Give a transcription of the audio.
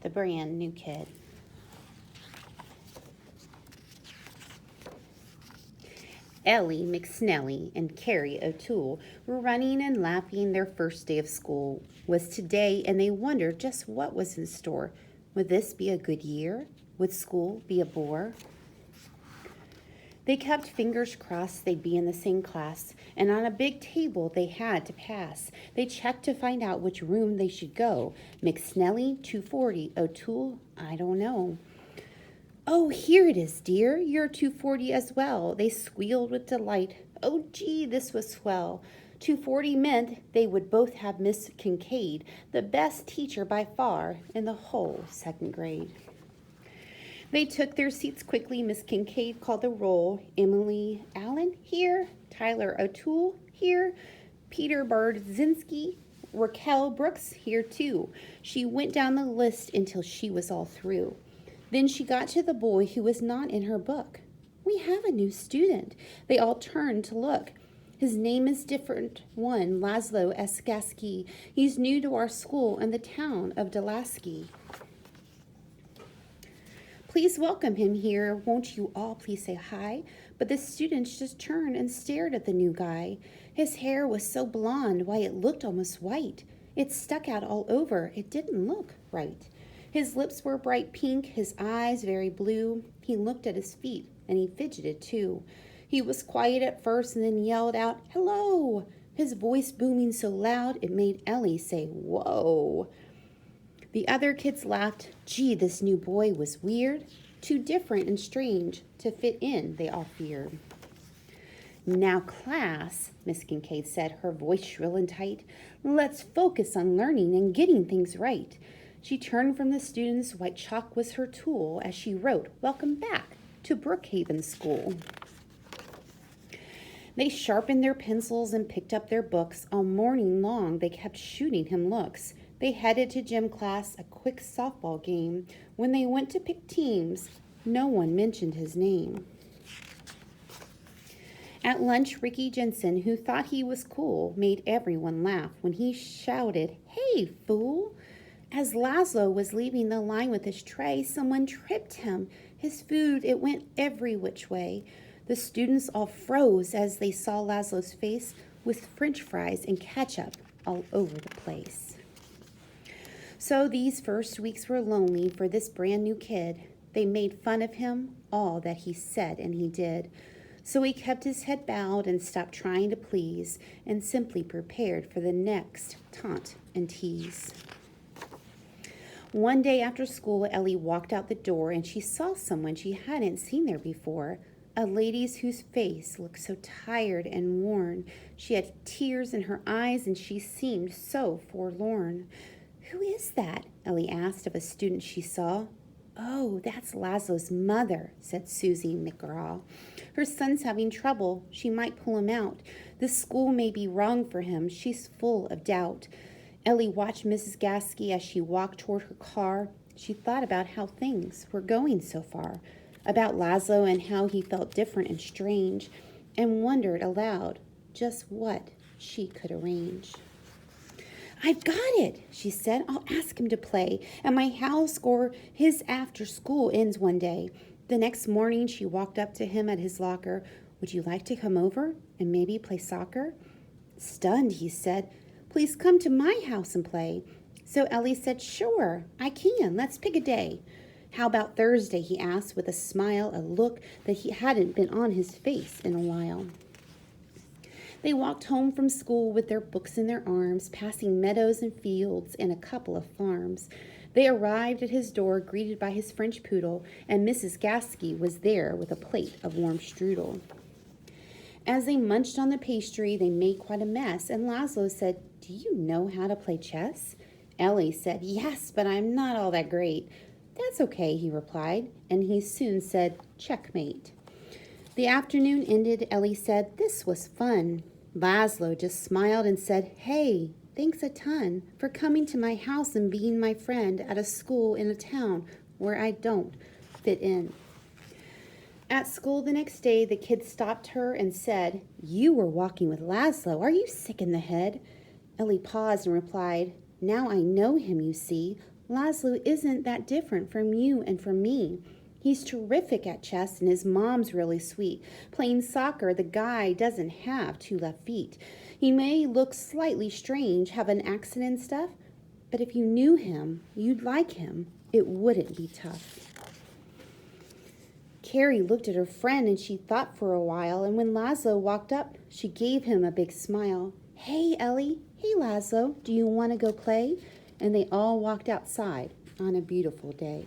the brand new kid. Ellie McSnelly and Carrie O'Toole were running and laughing. Their first day of school was today, and they wondered just what was in store. Would this be a good year? Would school be a bore? They kept fingers crossed they'd be in the same class, and on a big table they had to pass. They checked to find out which room they should go. McSnelly, 240. O'Toole, I don't know. Oh, here it is, dear. You're 240 as well. They squealed with delight. Oh, gee, this was swell. 240 meant they would both have Miss Kincaid, the best teacher by far in the whole second grade. They took their seats quickly. Miss Kincaid called the roll. Emily Allen here. Tyler O'Toole here. Peter Bardzinski. Raquel Brooks here too. She went down the list until she was all through. Then she got to the boy who was not in her book. We have a new student. They all turned to look. His name is different one, Laszlo Eskaski. He's new to our school in the town of Delaski. Please welcome him here. Won't you all please say hi? But the students just turned and stared at the new guy. His hair was so blonde, why it looked almost white. It stuck out all over. It didn't look right. His lips were bright pink, his eyes very blue. He looked at his feet, and he fidgeted too. He was quiet at first and then yelled out, "Hello!" His voice booming so loud it made Ellie say, "Whoa!" The other kids laughed. Gee, this new boy was weird. Too different and strange to fit in, they all feared. Now, class, Miss Kincaid said, her voice shrill and tight, let's focus on learning and getting things right. She turned from the students. White chalk was her tool as she wrote, "Welcome back to Brookhaven School." They sharpened their pencils and picked up their books. All morning long they kept shooting him looks. They headed to gym class, a quick softball game. When they went to pick teams, no one mentioned his name. At lunch, Ricky Jensen, who thought he was cool, made everyone laugh when he shouted, "Hey, fool!" As Laszlo was leaving the line with his tray, someone tripped him. His food, it went every which way. The students all froze as they saw Laszlo's face with French fries and ketchup all over the place. So these first weeks were lonely for this brand new kid. They made fun of him, all that he said and he did. So he kept his head bowed and stopped trying to please and simply prepared for the next taunt and tease. One day after school, Ellie walked out the door and she saw someone she hadn't seen there before. A lady whose face looked so tired and worn. She had tears in her eyes and she seemed so forlorn. "Who is that?" Ellie asked of a student she saw. "Oh, that's Laszlo's mother," said Susie McGraw. "Her son's having trouble. She might pull him out. This school may be wrong for him. She's full of doubt." Ellie watched Mrs. Gasky as she walked toward her car. She thought about how things were going so far, about Laszlo and how he felt different and strange, and wondered aloud just what she could arrange. "I've got it," she said. "I'll ask him to play at my house or his after school ends one day." The next morning she walked up to him at his locker. "Would you like to come over and maybe play soccer?" Stunned, he said, "Please come to my house and play." So Ellie said, "Sure, I can. Let's pick a day." "How about Thursday?" he asked with a smile, a look that he hadn't been on his face in a while. They walked home from school with their books in their arms, passing meadows and fields and a couple of farms. They arrived at his door, greeted by his French poodle, and Mrs. Gasky was there with a plate of warm strudel. As they munched on the pastry, they made quite a mess, and Laszlo said, "Do you know how to play chess?" Ellie said, "Yes, but I'm not all that great." "That's okay," he replied, and he soon said, "Checkmate." The afternoon ended. Ellie said, "This was fun." Laszlo just smiled and said, "Hey, thanks a ton for coming to my house and being my friend at a school in a town where I don't fit in." At school the next day, the kid stopped her and said, "You were walking with Laszlo. Are you sick in the head?" Ellie paused and replied, "Now I know him, you see. Laszlo isn't that different from you and from me. He's terrific at chess and his mom's really sweet. Playing soccer, the guy doesn't have two left feet. He may look slightly strange, have an accent and stuff, but if you knew him, you'd like him. It wouldn't be tough. Carrie looked at her friend and she thought for a while, and when Laszlo walked up, she gave him a big smile. Hey, Ellie. Hey, Laszlo. Do you want to go play? And they all walked outside on a beautiful day.